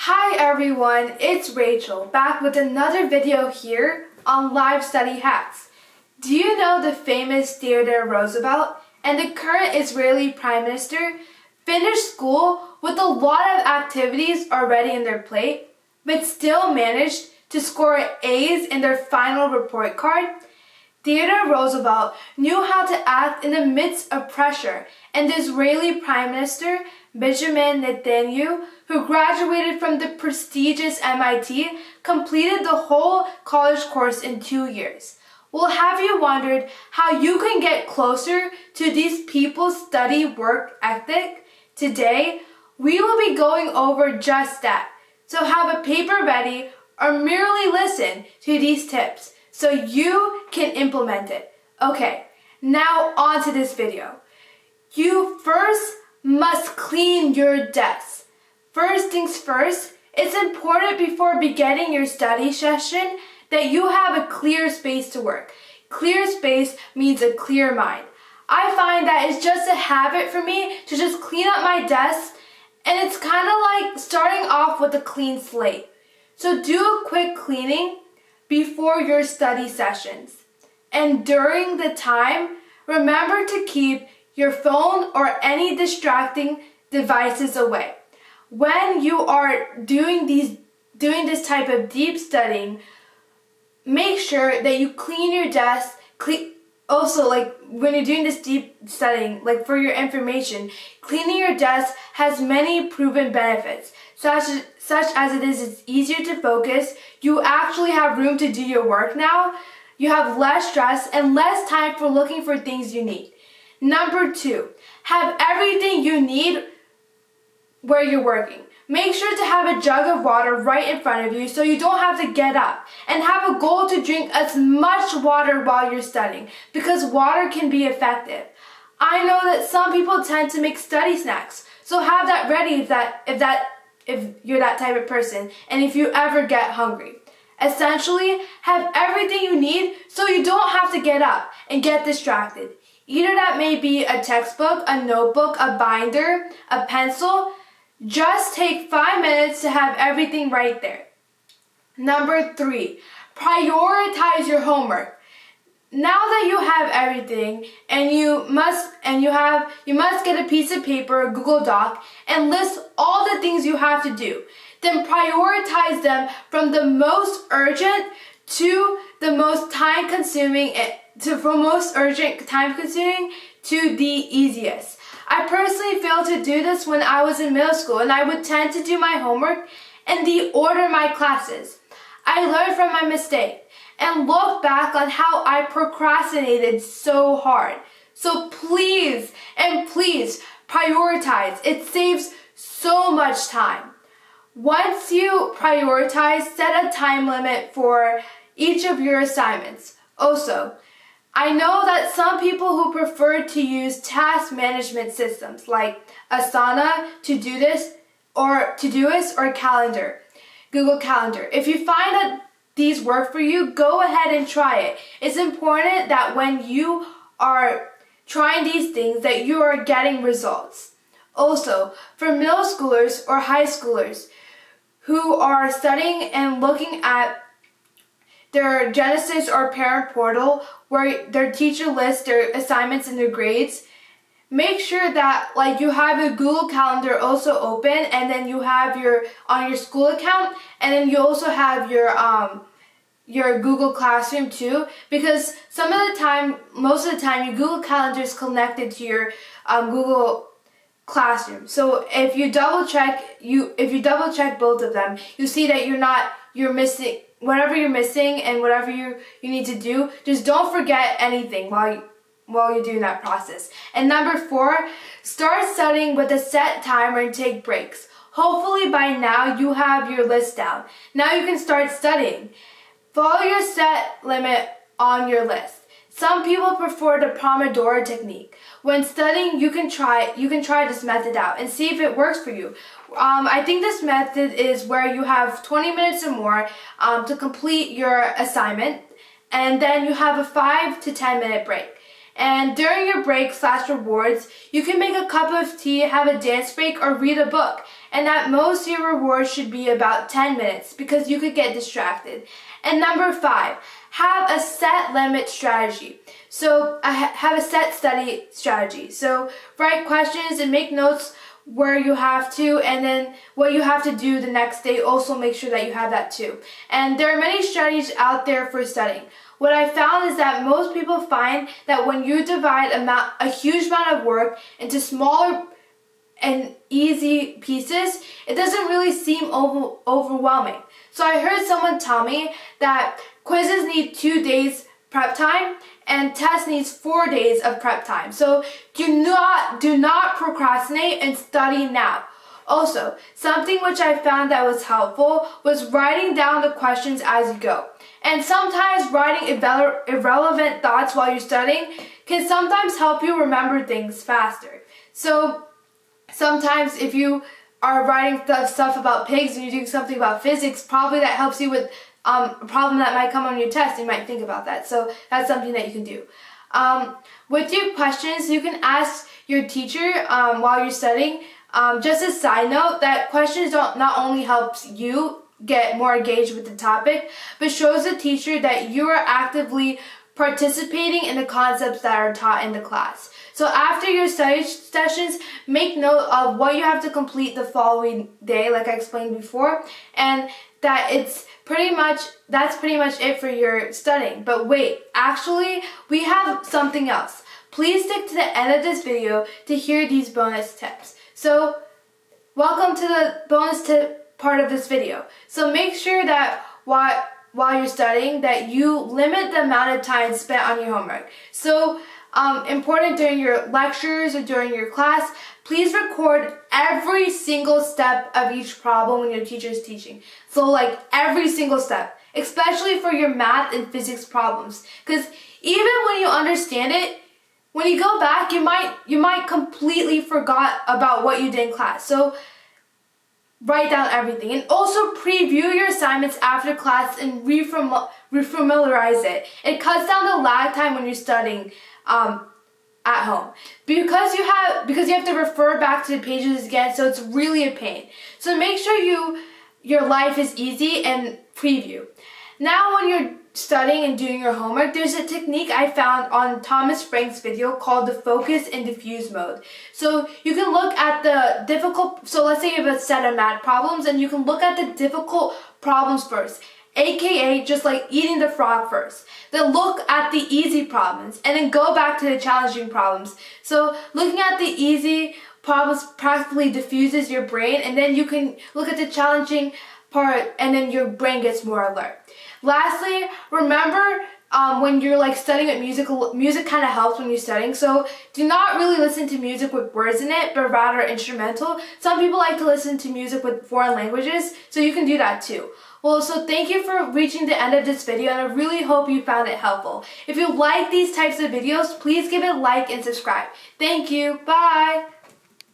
Hi everyone, it's Rachel, back with another video here on Live Study Hacks. Do you know the famous Theodore Roosevelt and the current Israeli Prime Minister finished school with a lot of activities already in their plate, but still managed to score A's in their final report card? Theodore Roosevelt knew how to act in the midst of pressure, and the Israeli Prime Minister, Benjamin Netanyahu, who graduated from the prestigious MIT, completed the whole college course in 2 years. Well, have you wondered how you can get closer to these people's study work ethic? Today, we will be going over just that. So have a paper ready or merely listen to these tips so you can implement it. Okay, now on to this video. You first must clean your desk. First things first, it's important before beginning your study session that you have a clear space to work. Clear space means a clear mind. I find that it's just a habit for me to just clean up my desk, and it's kind of like starting off with a clean slate. So do a quick cleaning before your study sessions. And during the time, remember to keep your phone or any distracting devices away. When you are doing this type of deep studying, make sure that you clean your desk. Also, like when you're doing this deep studying, like for your information, cleaning your desk has many proven benefits, such as it's easier to focus. You actually have room to do your work now. You have less stress and less time for looking for things you need. Number 2, have everything you need where you're working. Make sure to have a jug of water right in front of you so you don't have to get up, and have a goal to drink as much water while you're studying because water can be effective. I know that some people tend to make study snacks, so have that ready if you're that type of person and if you ever get hungry. Essentially, have everything you need so you don't have to get up and get distracted. Either that may be a textbook, a notebook, a binder, a pencil. Just take 5 minutes to have everything right there. Number 3, prioritize your homework. Now that you have everything and you must get a piece of paper, a Google Doc, and list all the things you have to do. Then prioritize them from the most urgent to the most time-consuming to the easiest. I personally failed to do this when I was in middle school, and I would tend to do my homework in the order of my classes. I learned from my mistake and look back on how I procrastinated so hard. So please prioritize. It saves so much time. Once you prioritize, set a time limit for each of your assignments. Also, I know that some people who prefer to use task management systems like Asana, Todoist, or Calendar, Google Calendar. If you find that these work for you, go ahead and try it. It's important that when you are trying these things that you are getting results. Also, for middle schoolers or high schoolers who are studying and looking at their Genesis or Parent Portal where their teacher lists their assignments and their grades, make sure that you have a Google Calendar also open, and then you have on your school account, and then you also have your Google Classroom too, because most of the time your Google Calendar is connected to your Google Classroom. So if you double check both of them, you see that you're missing whatever you're missing, and whatever you need to do. Just don't forget anything while you're doing that process. And number 4, start studying with a set timer and take breaks. Hopefully by now you have your list down. Now you can start studying. Follow your set limit on your list. Some people prefer the Pomodoro technique. When studying, you can try this method out and see if it works for you. I think this method is where you have 20 minutes or more to complete your assignment, and then you have a 5 to 10 minute break. And during your break/rewards, you can make a cup of tea, have a dance break, or read a book. and at most your reward should be about 10 minutes because you could get distracted. And number 5, have a set limit strategy. So have a set study strategy. So write questions and make notes where you have to, and then what you have to do the next day, also make sure that you have that too. And there are many strategies out there for studying. What I found is that most people find that when you divide a huge amount of work into smaller and easy pieces, it doesn't really seem overwhelming. So I heard someone tell me that quizzes need 2 days prep time and test needs 4 days of prep time. So do not procrastinate and study now. Also, something which I found that was helpful was writing down the questions as you go. And sometimes writing irrelevant thoughts while you're studying can sometimes help you remember things faster. So sometimes if you are writing stuff about pigs and you're doing something about physics, probably that helps you with a problem that might come on your test. You might think about that. So that's something that you can do. With your questions, you can ask your teacher while you're studying. Just a side note, that questions not only helps you get more engaged with the topic, but shows the teacher that you are actively participating in the concepts that are taught in the class. So after your study sessions, make note of what you have to complete the following day, like I explained before, and that's pretty much it for your studying. But wait, actually, we have something else. Please stick to the end of this video to hear these bonus tips. So, welcome to the bonus tip part of this video. So make sure that while you're studying that you limit the amount of time spent on your homework. So important during your lectures or during your class, please record every single step of each problem when your teacher is teaching. So like every single step, especially for your math and physics problems. Because even when you understand it, when you go back, you might completely forgot about what you did in class. So write down everything, and also preview your assignments after class and refamiliarize it. It cuts down the lag time when you're studying at home because you have to refer back to the pages again, so it's really a pain. So make sure your life is easy and preview. Now when you're studying and doing your homework, there's a technique I found on Thomas Frank's video called the focus and diffuse mode. So you can look at the difficult, so let's say you have a set of math problems, and you can look at the difficult problems first, aka just like eating the frog first. Then look at the easy problems and then go back to the challenging problems. So looking at the easy problems practically diffuses your brain, and then you can look at the challenging part and then your brain gets more alert. Lastly, remember when you're like studying with music kind of helps when you're studying. So do not really listen to music with words in it, but rather instrumental. Some people like to listen to music with foreign languages, so you can do that too. Well, so thank you for reaching the end of this video, and I really hope you found it helpful. If you like these types of videos, please give it a like and subscribe. Thank you. Bye.